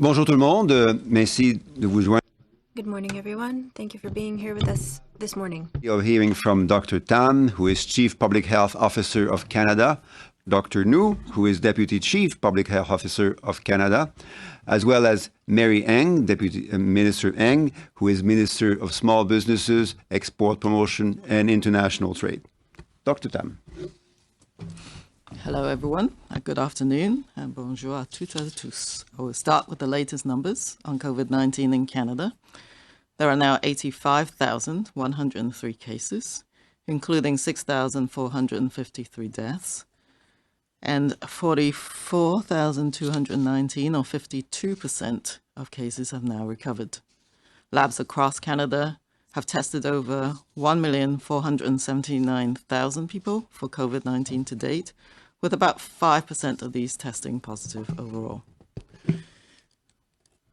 Bonjour tout le monde, merci de vous joindre. Good morning, everyone. Thank you for being here with us this morning. Of hearing from Dr. Tam, who is Chief Public Health Officer of Canada, Dr. Nu, who is Deputy Chief Public Health Officer of Canada, as well as Mary Eng, Deputy Minister Eng, who is Minister of Small Businesses, Export Promotion and International Trade. Dr. Tam. Hello everyone, good afternoon, and bonjour à toutes et à tous. I will start with the latest numbers on COVID-19 in Canada. There are now 85,103 cases, including 6,453 deaths, and 44,219, or 52% of cases have now recovered. Labs across Canada have tested over 1,479,000 people for COVID-19 to date, with about 5% of these testing positive overall.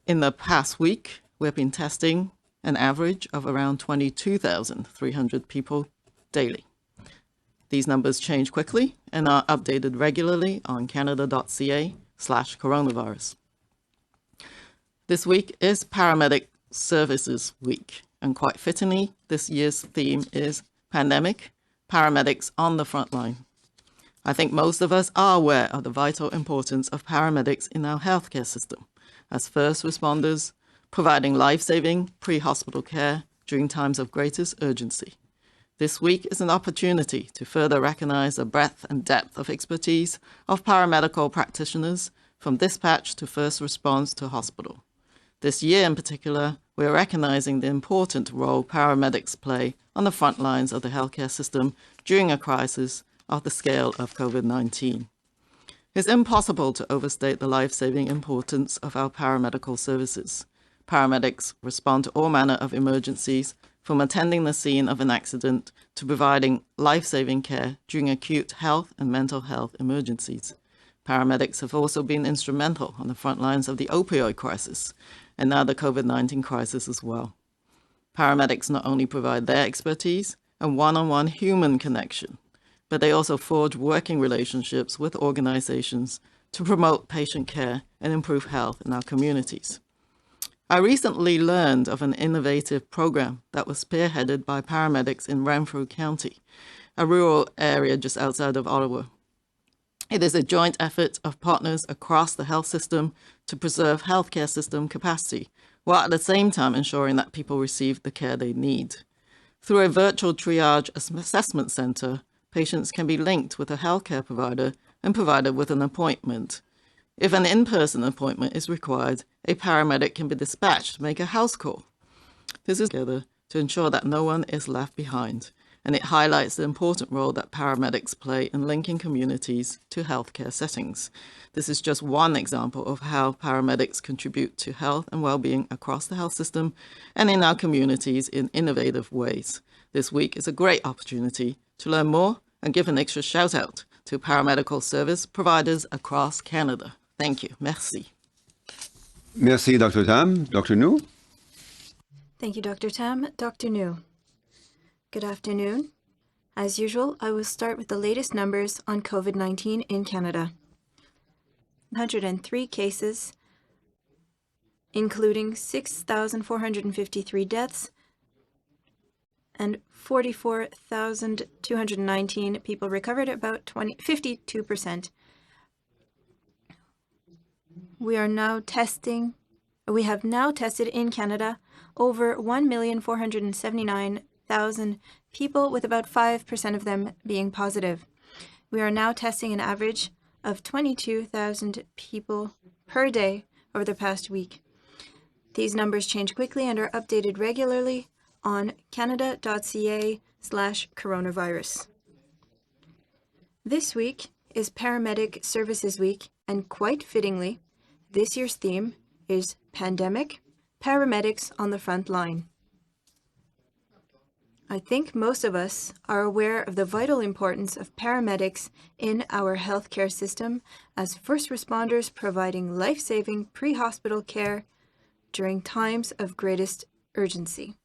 In the past week, we've been testing an average of around 22,300 people daily. These numbers change quickly and are updated regularly on canada.ca/coronavirus. This week is Paramedic Services Week, and quite fittingly, this year's theme is Pandemic, Paramedics on the Frontline. I think most of us are aware of the vital importance of paramedics in our healthcare system as first responders, providing life-saving pre-hospital care during times of greatest urgency. This week is an opportunity to further recognize the breadth and depth of expertise of paramedical practitioners from dispatch to first response to hospital. This year in particular, we are recognizing the important role paramedics play on the front lines of the healthcare system during a crisis of the scale of COVID-19. It's impossible to overstate the life-saving importance of our paramedical services. Paramedics respond to all manner of emergencies, from attending the scene of an accident to providing life-saving care during acute health and mental health emergencies. Paramedics have also been instrumental on the front lines of the opioid crisis and now the COVID-19 crisis as well. Paramedics not only provide their expertise and one-on-one human connection, but they also forge working relationships with organizations to promote patient care and improve health in our communities. I recently learned of an innovative program that was spearheaded by paramedics in Renfrew County, a rural area just outside of Ottawa. It is a joint effort of partners across the health system to preserve healthcare system capacity, while at the same time ensuring that people receive the care they need. Through a virtual triage assessment center, patients can be linked with a healthcare provider and provided with an appointment. If an in-person appointment is required, a paramedic can be dispatched to make a house call. This is together to ensure that no one is left behind, and it highlights the important role that paramedics play in linking communities to healthcare settings. This is just one example of how paramedics contribute to health and well-being across the health system and in our communities in innovative ways. This week is a great opportunity to learn more and give an extra shout out to paramedical service providers across Canada. Thank you. Merci. Merci, Dr. Tam. Dr. Nu? Thank you, Dr. Tam. Dr. Nu. Good afternoon. As usual, I will start with the latest numbers on COVID-19 in Canada. 103 cases, including 6,453 deaths, and 44,219 people recovered, about 52%. We have now tested in Canada over 1,479,000 people, with about 5% of them being positive. We are now testing an average of 22,000 people per day over the past week. These numbers change quickly and are updated regularly on canada.ca/coronavirus. This week is Paramedic Services Week, and quite fittingly, this year's theme is Pandemic, Paramedics on the Front Line. I think most of us are aware of the vital importance of paramedics in our healthcare system as first responders providing life-saving pre-hospital care during times of greatest urgency.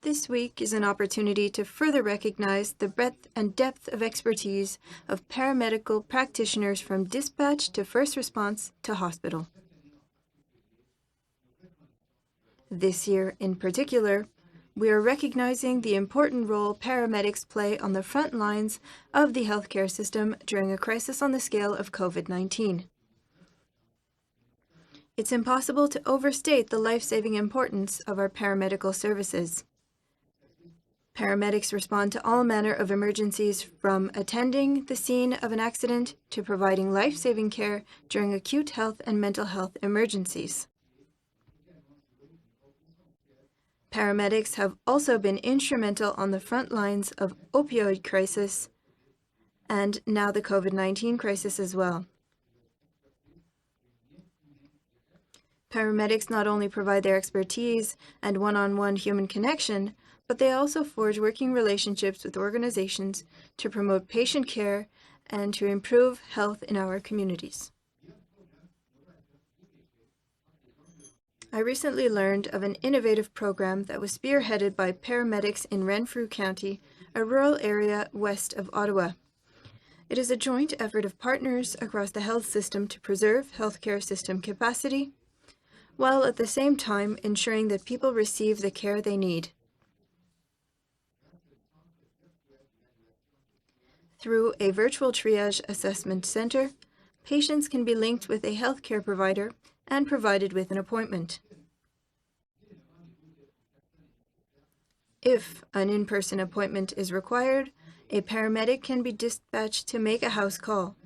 This week is an opportunity to further recognize the breadth and depth of expertise of paramedical practitioners from dispatch to first response to hospital. This year, in particular, we are recognizing the important role paramedics play on the front lines of the healthcare system during a crisis on the scale of COVID-19. It's impossible to overstate the life-saving importance of our paramedical services. Paramedics respond to all manner of emergencies, from attending the scene of an accident to providing life-saving care during acute health and mental health emergencies. Paramedics have also been instrumental on the front lines of opioid crisis and now the COVID-19 crisis as well. Paramedics not only provide their expertise and one-on-one human connection, but they also forge working relationships with organizations to promote patient care and to improve health in our communities. I recently learned of an innovative program that was spearheaded by paramedics in Renfrew County, a rural area west of Ottawa. It is a joint effort of partners across the health system to preserve healthcare system capacity, while at the same time ensuring that people receive the care they need. Through a virtual triage assessment center, patients can be linked with a healthcare provider and provided with an appointment. If an in-person appointment is required, a paramedic can be dispatched to make a house call.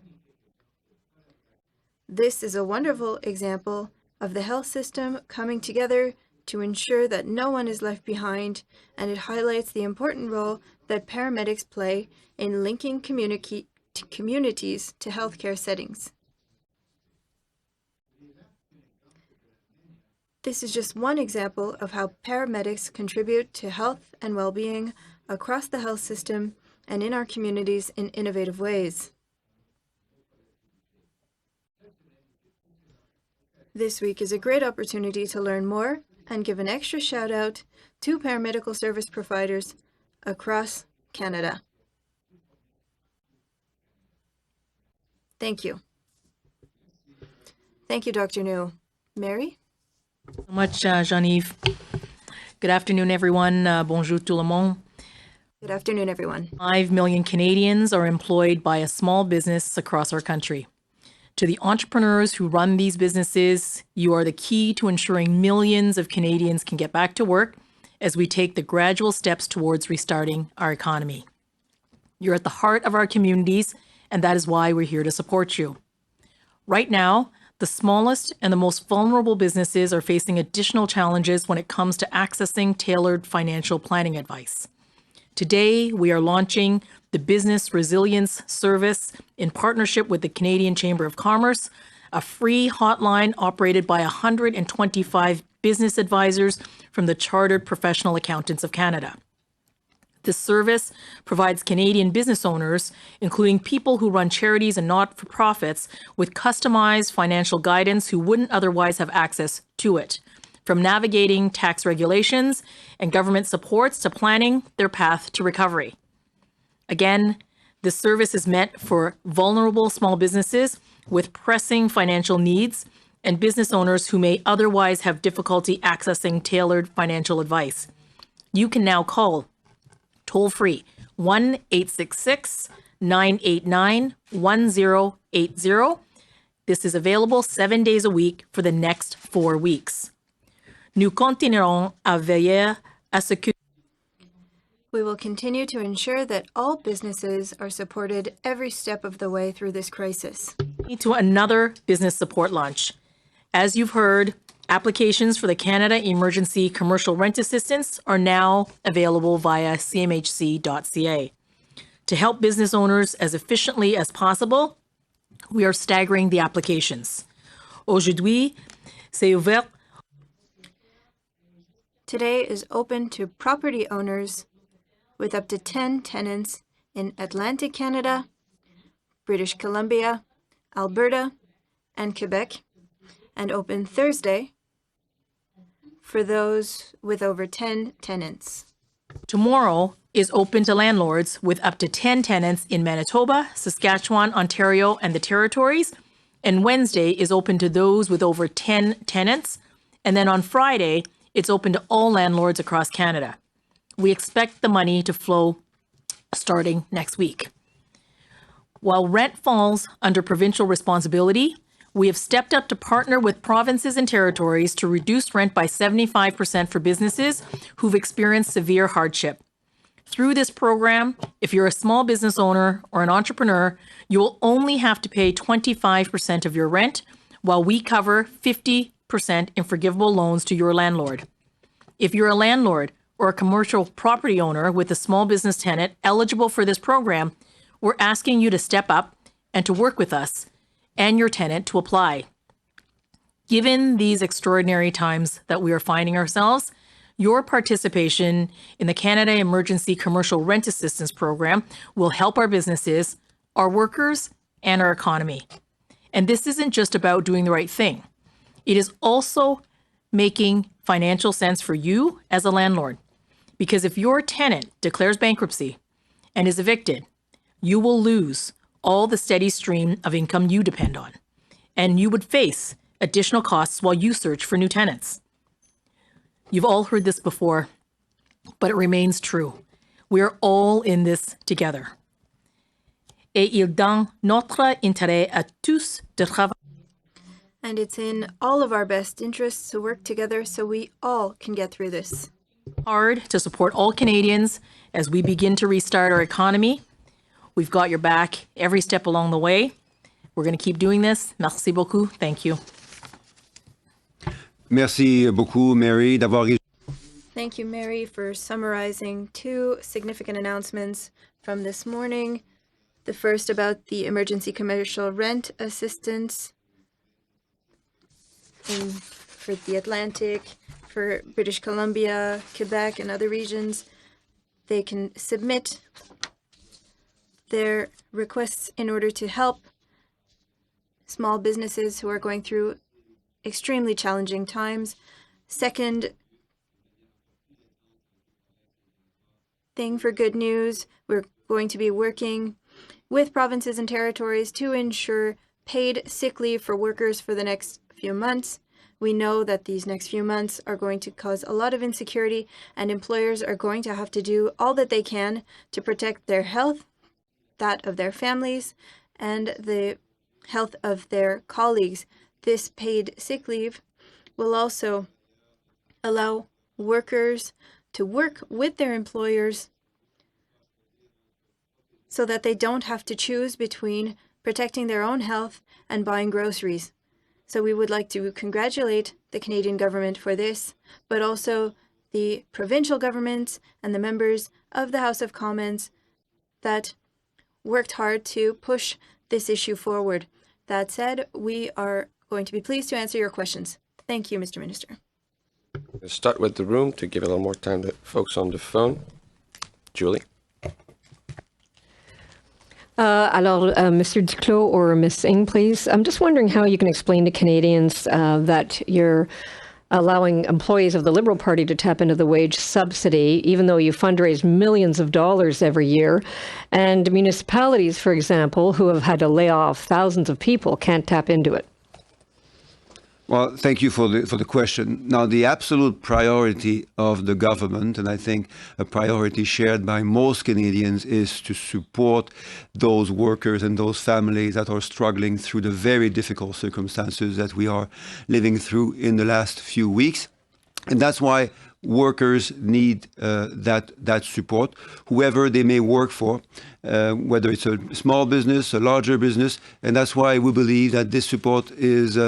This is a wonderful example of the health system coming together to ensure that no one is left behind, and it highlights the important role that paramedics play in linking communities to healthcare settings. This is just one example of how paramedics contribute to health and well-being across the health system and in our communities in innovative ways. This week is a great opportunity to learn more and give an extra shout out to paramedical service providers across Canada. Thank you. Thank you, Dr. New. Mary? So much, Jean-Yves. Good afternoon, everyone. Bonjour tout le monde. Good afternoon, everyone. 5 million Canadians are employed by a small business across our country. To the entrepreneurs who run these businesses, you are the key to ensuring millions of Canadians can get back to work as we take the gradual steps towards restarting our economy. You're at the heart of our communities, and that is why we're here to support you. Right now, the smallest and the most vulnerable businesses are facing additional challenges when it comes to accessing tailored financial planning advice. Today, we are launching the Business Resilience Service in partnership with the Canadian Chamber of Commerce, a free hotline operated by 125 business advisors from the Chartered Professional Accountants of Canada. This service provides Canadian business owners, including people who run charities and not-for-profits, with customized financial guidance who wouldn't otherwise have access to it, from navigating tax regulations and government supports to planning their path to recovery. Again, this service is meant for vulnerable small businesses with pressing financial needs and business owners who may otherwise have difficulty accessing tailored financial advice. You can now call toll-free 1-866-989-1080. This is available 7 days a week for the next 4 weeks. Nous continuerons à veiller à ce que We will continue to ensure that all businesses are supported every step of the way through this crisis. to another business support launch. As you've heard, applications for the Canada Emergency Commercial Rent Assistance are now available via cmhc.ca. To help business owners as efficiently as possible, we are staggering the applications. Aujourd'hui, c'est ouvert. Today is open to property owners with up to 10 tenants in Atlantic Canada, British Columbia, Alberta, and Quebec, and open Thursday for those with over 10 tenants. Tomorrow is open to landlords with up to 10 tenants in Manitoba, Saskatchewan, Ontario, and the Territories. And Wednesday is open to those with over 10 tenants. And then on Friday, it's open to all landlords across Canada. We expect the money to flow starting next week. While rent falls under provincial responsibility, we have stepped up to partner with provinces and territories to reduce rent by 75% for businesses who've experienced severe hardship. Through this program, if you're a small business owner or an entrepreneur, you will only have to pay 25% of your rent, while we cover 50% in forgivable loans to your landlord. If you're a landlord or a commercial property owner with a small business tenant eligible for this program, we're asking you to step up and to work with us and your tenant to apply. Given these extraordinary times that we are finding ourselves, your participation in the Canada Emergency Commercial Rent Assistance Program will help our businesses, our workers, and our economy. And this isn't just about doing the right thing. It is also making financial sense for you as a landlord. Because if your tenant declares bankruptcy and is evicted, you will lose all the steady stream of income you depend on, and you would face additional costs while you search for new tenants. You've all heard this before, but it remains true. We are all in this together. Et il dans notre intérêt à tous de travailler. And it's in all of our best interests to work together so we all can get through this. Hard to support all Canadians as we begin to restart our economy. We've got your back every step along the way. We're going to keep doing this. Merci beaucoup. Thank you. Merci beaucoup, Mary, d'avoir. Thank you, Mary, for summarizing two significant announcements from this morning. The first about the emergency commercial rent assistance for the Atlantic, for British Columbia, Quebec, and other regions. They can submit their requests in order to help small businesses who are going through extremely challenging times. Second thing for good news, we're going to be working with provinces and territories to ensure paid sick leave for workers for the next few months. We know that these next few months are going to cause a lot of insecurity, and employers are going to have to do all that they can to protect their health, that of their families, and the health of their colleagues. This paid sick leave will also allow workers to work with their employers so that they don't have to choose between protecting their own health and buying groceries. So we would like to congratulate the Canadian government for this, but also the provincial governments and the members of the House of Commons that worked hard to push this issue forward. That said, we are going to be pleased to answer your questions. Thank you, Mr. Minister. Let's start with the room to give a little more time to folks on the phone. Julie. Alors, Mr. Duclos or Ms. Ng, please. I'm just wondering how you can explain to Canadians that you're allowing employees of the Liberal Party to tap into the wage subsidy, even though you fundraise millions of dollars every year, and municipalities, for example, who have had to lay off thousands of people, can't tap into it. Well, thank you for the question. Now, the absolute priority of the government, and I think a priority shared by most Canadians, is to support those workers and those families that are struggling through the very difficult circumstances that we are living through in the last few weeks. And that's why workers need that support, whoever they may work for, whether it's a small business, a larger business, and that's why we believe that this support is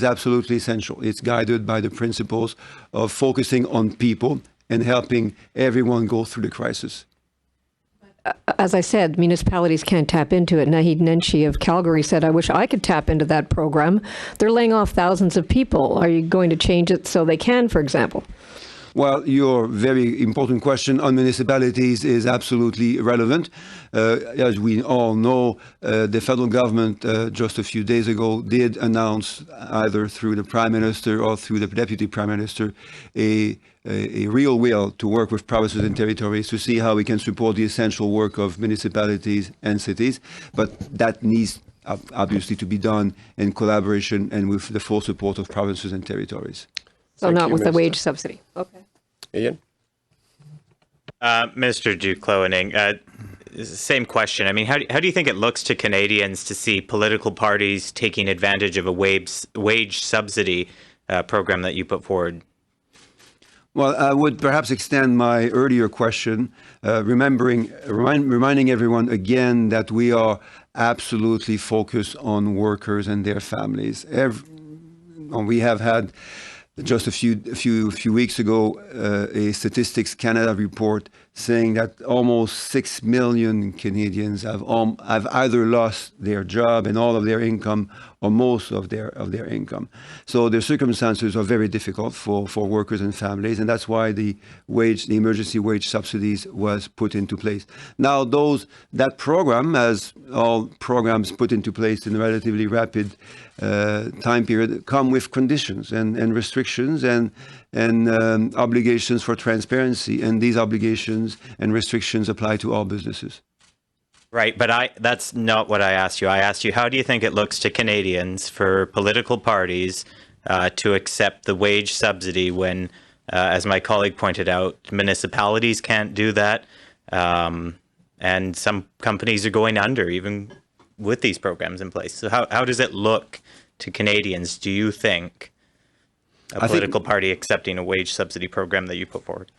absolutely essential. It's guided by the principles of focusing on people and helping everyone go through the crisis. As I said, municipalities can't tap into it. Naheed Nenshi of Calgary said, I wish I could tap into that program. They're laying off thousands of people. Are you going to change it so they can, for example? Well, your very important question on municipalities is absolutely relevant. As we all know, the federal government just a few days ago did announce, either through the Prime Minister or through the Deputy Prime Minister, a a real will to work with provinces and territories to see how we can support the essential work of municipalities and cities. But that needs obviously to be done in collaboration and with the full support of provinces and territories. So Thank not you, with the Minister. wage subsidy. Okay. Ian? Minister Duclos and Ing, same question. I mean, how do you think it looks to Canadians to see political parties taking advantage of a wage subsidy program that you put forward? Well, I would perhaps extend my earlier question, reminding everyone again that we are absolutely focused on workers and their families. We have had just a few weeks ago a Statistics Canada report saying that almost 6 million Canadians have either lost their job and all of their income or most of their income. So the circumstances are very difficult for workers and families, and that's why the emergency wage subsidies was put into place. Now that program, as all programs put into place in a relatively rapid time period, come with conditions and restrictions and obligations for transparency, and these obligations and restrictions apply to all businesses. Right, but that's not what I asked you. I asked you, how do you think it looks to Canadians for political parties to accept the wage subsidy when, as my colleague pointed out, municipalities can't do that, and some companies are going under even with these programs in place. So how does it look to Canadians, do you think, a political party accepting a wage subsidy program that you put forward?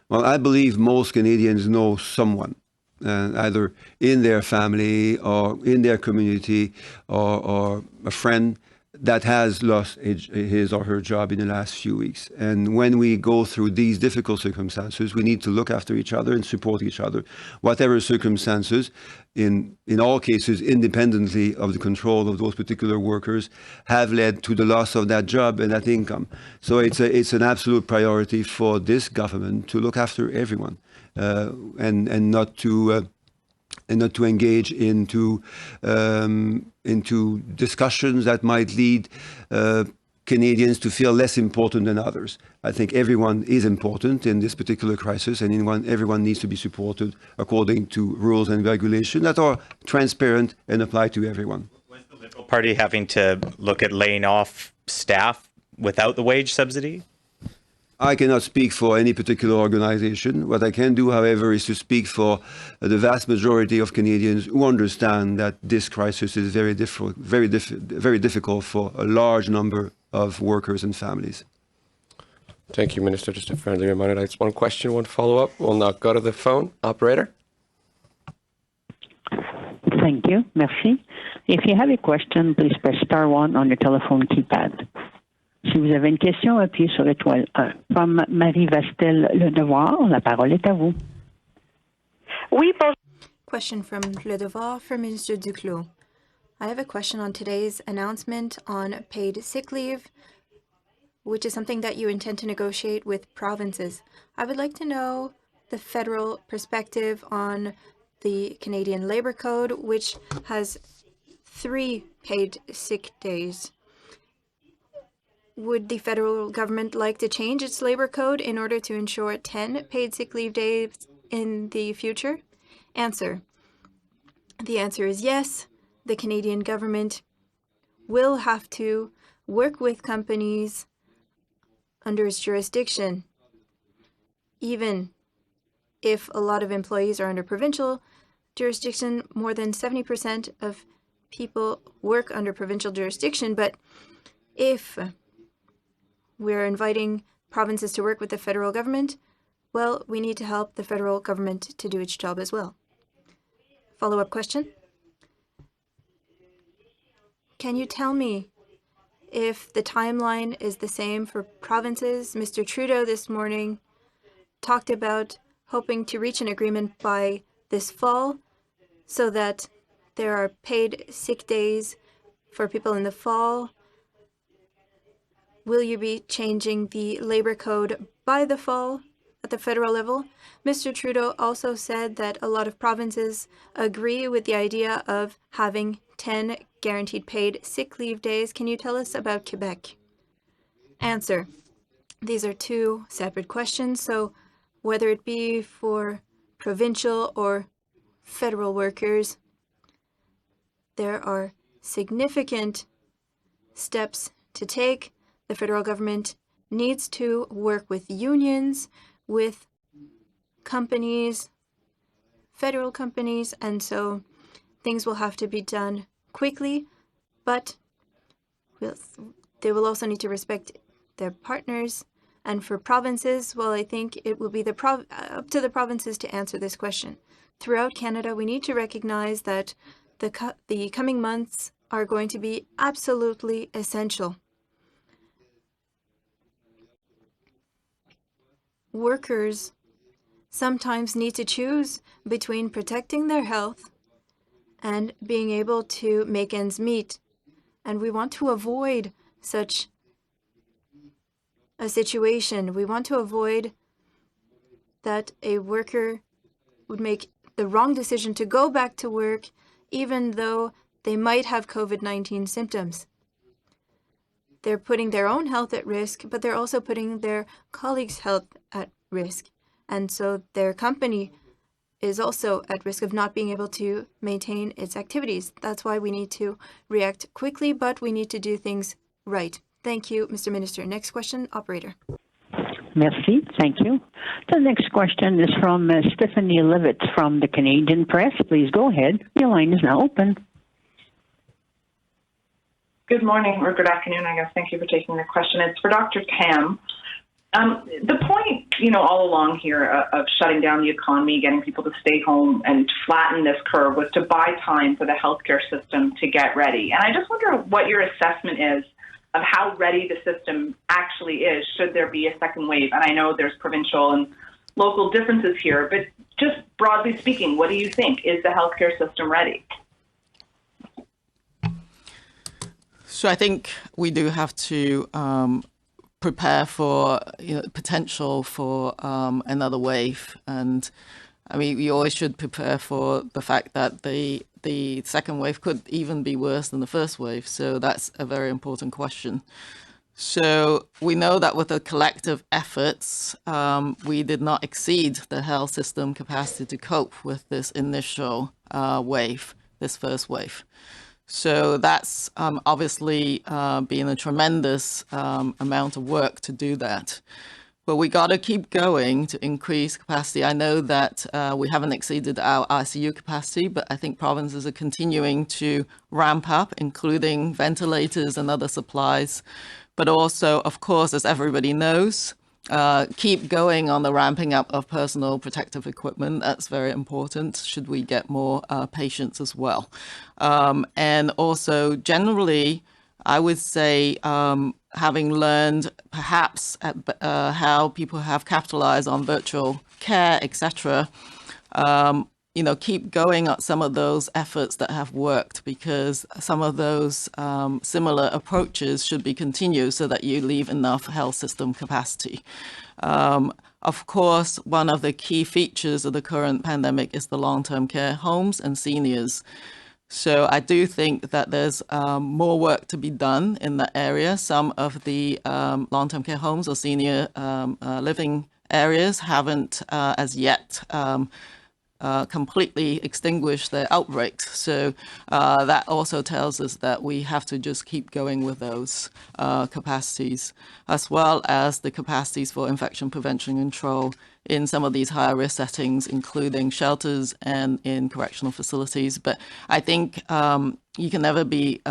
Well, I believe most Canadians know someone, either in their family or in their community or a friend that has lost his or her job in the last few weeks. And when we go through these difficult circumstances, we need to look after each other and support each other, whatever circumstances, in all cases, independently of the control of those particular workers, have led to the loss of that job and that income. So it's an absolute priority for this government to look after everyone and not to engage into discussions that might lead Canadians to feel less important than others. I think everyone is important in this particular crisis, and everyone needs to be supported according to rules and regulations that are transparent and apply to everyone. Was the Liberal Party having to look at laying off staff without the wage subsidy? I cannot speak for any particular organization. What I can do, however, is to speak for the vast majority of Canadians who understand that this crisis is very difficult for a large number of workers and families. Thank you, Minister. Just a friendly reminder, that's one question, one follow-up. We'll now go to the phone. Operator? Thank you. Merci. If you have a question, please press star 1 on your telephone keypad. Si vous avez une question, appuyez sur l'étoile 1. From Marie Vastel Le Devoir, la parole est à vous. Oui, question from Le Devoir for Minister Duclos. I have a question on today's announcement on paid sick leave, which is something that you intend to negotiate with provinces. I would like to know the federal perspective on the Canadian Labour Code, which has 3 paid sick days. Would the federal government like to change its labor code in order to ensure 10 paid sick leave days in the future? Answer. The answer is yes. The Canadian government will have to work with companies under its jurisdiction, even if a lot of employees are under provincial jurisdiction. More than 70% of people work under provincial jurisdiction, but if we're inviting provinces to work with the federal government, well, we need to help the federal government to do its job as well. Follow-up question. Can you tell me if the timeline is the same for provinces? Mr. Trudeau this morning talked about hoping to reach an agreement by this fall so that there are paid sick days for people in the fall. Will you be changing the labor code by the fall at the federal level? Mr. Trudeau also said that a lot of provinces agree with the idea of having 10 guaranteed paid sick leave days. Can you tell us about Quebec? Answer. These are two separate questions. So whether it be for provincial or federal workers, there are significant steps to take. The federal government needs to work with unions, with companies, federal companies, and so things will have to be done quickly, but they will also need to respect their partners. And for provinces, well, I think it will be up to the provinces to answer this question. Throughout Canada, we need to recognize that the coming months are going to be absolutely essential. Workers sometimes need to choose between protecting their health and being able to make ends meet. And we want to avoid such a situation. We want to avoid that a worker would make the wrong decision to go back to work, even though they might have COVID-19 symptoms. They're putting their own health at risk, but they're also putting their colleagues' health at risk. And so their company is also at risk of not being able to maintain its activities. That's why we need to react quickly, but we need to do things right. Thank you, Mr. Minister. Next question, operator. Merci. Thank you. The next question is from Stephanie Levitt from the Canadian Press. Please go ahead. Your line is now open. Good morning, or good afternoon, I guess. Thank you for taking the question. It's for Dr. Tam. The point, all along here of shutting down the economy, getting people to stay home and flatten this curve was to buy time for the healthcare system to get ready. And I just wonder what your assessment is of how ready the system actually is should there be a second wave. And I know there's provincial and local differences here, but just broadly speaking, what do you think? Is the healthcare system ready? So I think we do have to prepare for potential for another wave, and I mean we always should prepare for the fact that the second wave could even be worse than the first wave. So that's a very important question. So we know that with the collective efforts, we did not exceed the health system capacity to cope with this initial wave, this first wave. So that's obviously been a tremendous amount of work to do that. But we got to keep going to increase capacity. I know that we haven't exceeded our ICU capacity, but I think provinces are continuing to ramp up, including ventilators and other supplies. But also, of course, as everybody knows, keep going on the ramping up of personal protective equipment. That's very important should we get more patients as well. And also, generally, I would say, having learned perhaps how people have capitalized on virtual care, etc., keep going at some of those efforts that have worked, because some of those similar approaches should be continued so that you leave enough health system capacity. Of course, one of the key features of the current pandemic is the long-term care homes and seniors. So I do think that there's more work to be done in that area. Some of the long-term care homes or senior living areas haven't as yet completely extinguished their outbreaks. So that also tells us that we have to just keep going with those capacities, as well as the capacities for infection prevention and control in some of these higher risk settings, including shelters and in correctional facilities. But I think you can never be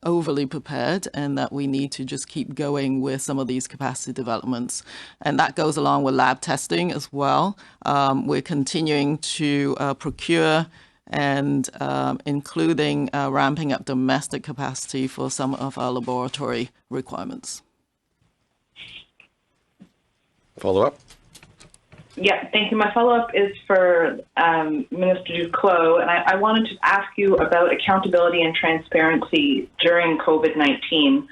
overly prepared, and that we need to just keep going with some of these capacity developments. And that goes along with lab testing as well. We're continuing to procure and including ramping up domestic capacity for some of our laboratory requirements. Follow up? Yeah, thank you. My follow-up is for Minister Duclos, and I wanted to ask you about accountability and transparency during COVID-19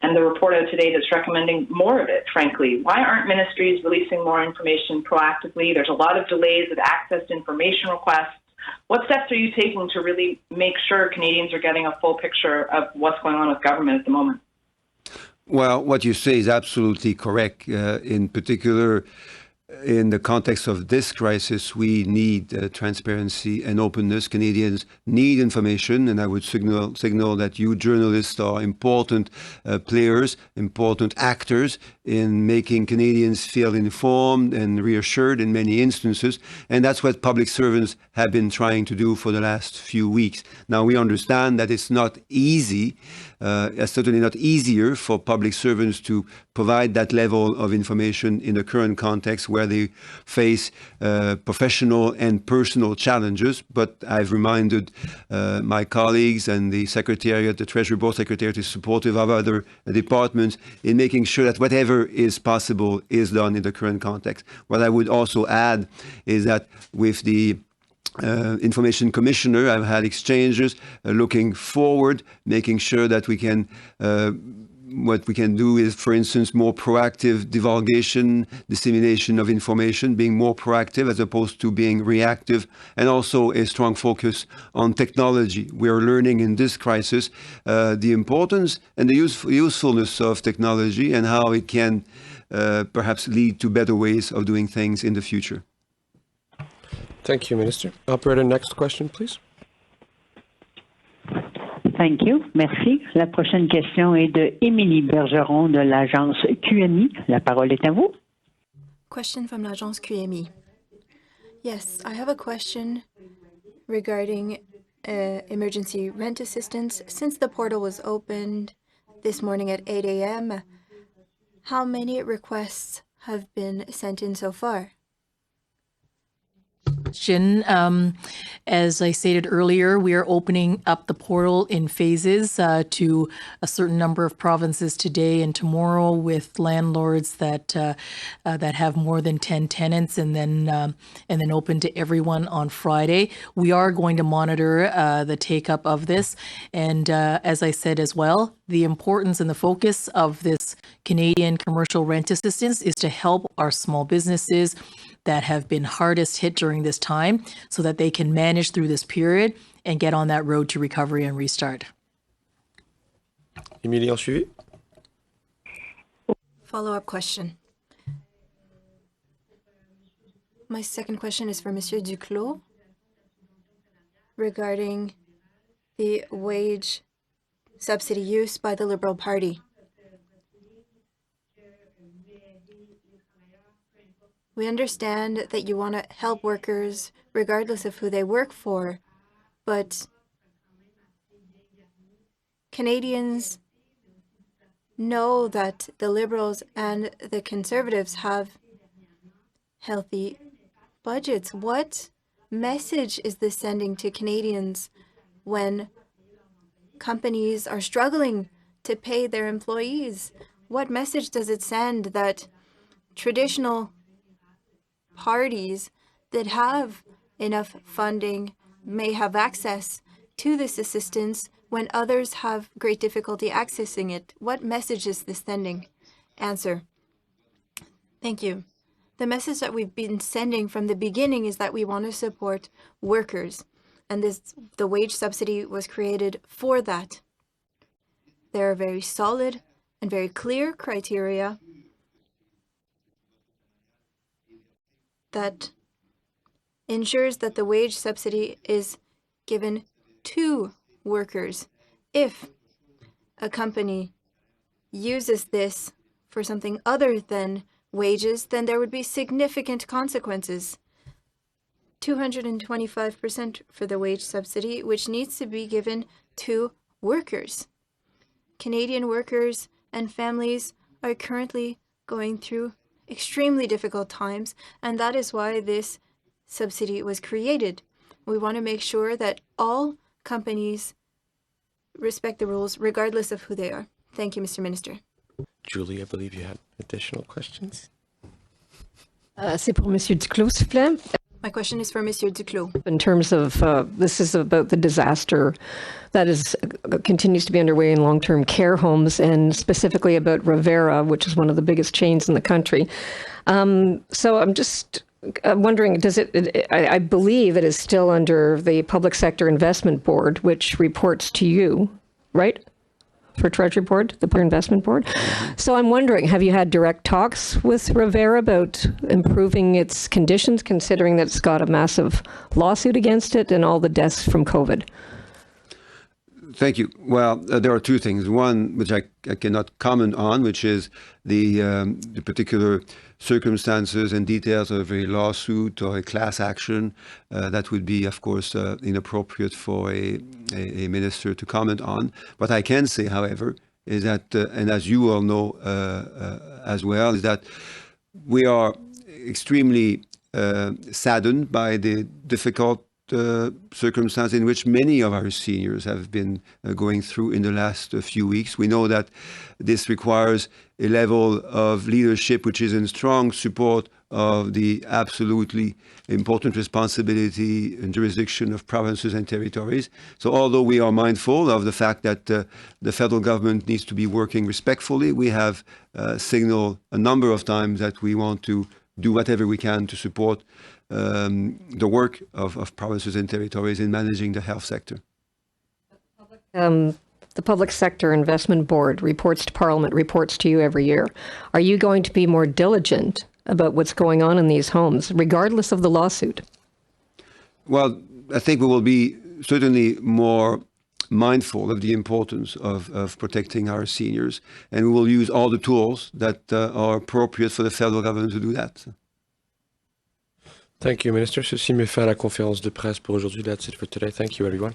and the report out today that's recommending more of it, frankly. Why aren't ministries releasing more information proactively? There's a lot of delays with access to information requests. What steps are you taking to really make sure Canadians are getting a full picture of what's going on with government at the moment? Well, what you say is absolutely correct. In particular, in the context of this crisis, we need transparency and openness. Canadians need information, and I would signal that you journalists are important players, important actors in making Canadians feel informed and reassured in many instances. And that's what public servants have been trying to do for the last few weeks. Now, we understand that it's not easy. It's certainly not easier for public servants to provide that level of information in the current context where they face professional and personal challenges. But I've reminded my colleagues and the Secretariat, the Treasury Board Secretariat is supportive of other departments in making sure that whatever is possible is done in the current context. What I would also add is that with the Information Commissioner, I've had exchanges looking forward, making sure that we can what we can do is, for instance, more proactive divulgation, dissemination of information, being more proactive as opposed to being reactive, and also a strong focus on technology. We are learning in this crisis the importance and the usefulness of technology and how it can perhaps lead to better ways of doing things in the future. Thank you, Minister. Operator, next question, please. Thank you. Merci. La prochaine question est de Émilie Bergeron de l'agence QMI. La parole est à vous. Question from l'agence QMI. Yes, I have a question regarding emergency rent assistance. Since the portal was opened this morning at 8 a.m., how many requests have been sent in so far? As I stated earlier, we are opening up the portal in phases to a certain number of provinces today and tomorrow, with landlords that have more than 10 tenants, and then open to everyone on Friday. We are going to monitor the take-up of this, and as I said as well, the importance and the focus of this Canadian commercial rent assistance is to help our small businesses that have been hardest hit during this time so that they can manage through this period and get on that road to recovery and restart. Émilie, en suivi. Follow-up question. My second question is for Monsieur Duclos regarding the wage subsidy use by the Liberal Party. We understand that you want to help workers regardless of who they work for, but Canadians know that the Liberals and the Conservatives have healthy budgets. What message is this sending to Canadians when companies are struggling to pay their employees? What message does it send that traditional parties that have enough funding may have access to this assistance when others have great difficulty accessing it? What message is this sending? Answer. Thank you. The message that we've been sending from the beginning is that we want to support workers, and the wage subsidy was created for that. There are very solid and very clear criteria that ensures that the wage subsidy is given to workers. If a company uses this for something other than wages, then there would be significant consequences. 225% for the wage subsidy, which needs to be given to workers. Canadian workers and families are currently going through extremely difficult times, and that is why this subsidy was created. We want to make sure that all companies respect the rules regardless of who they are. Thank you, Mr. Minister. Julie, I believe you had additional questions. C'est pour Monsieur Duclos, s'il vous plaît. My question is for Monsieur Duclos. In terms of, this is about the disaster that continues to be underway in long-term care homes, and specifically about Rivera, which is one of the biggest chains in the country. So I'm just wondering, I believe it is still under the Public Sector Investment Board, which reports to you, right? for Treasury Board, the Investment Board. So I'm wondering, have you had direct talks with Revera about improving its conditions, considering that it's got a massive lawsuit against it and all the deaths from COVID? Thank you. Well, there are two things. One, which I cannot comment on, which is the particular circumstances and details of a lawsuit or a class action. That would be, of course, inappropriate for a minister to comment on. What I can say, however, is that, and as you all know as well, is that we are extremely saddened by the difficult circumstance in which many of our seniors have been going through in the last few weeks. We know that this requires a level of leadership which is in strong support of the absolutely important responsibility and jurisdiction of provinces and territories. So although we are mindful of the fact that the federal government needs to be working respectfully, we have signaled a number of times that we want to do whatever we can to support the work of provinces and territories in managing the health sector. The Public Sector Investment Board reports to Parliament, reports to you every year. Are you going to be more diligent about what's going on in these homes, regardless of the lawsuit? Well, I think we will be certainly more mindful of the importance of protecting our seniors, and we will use all the tools that are appropriate for the federal government to do that. Thank you, Minister. Ceci met fin à la conférence de presse pour aujourd'hui. That's it for today. Thank you, everyone.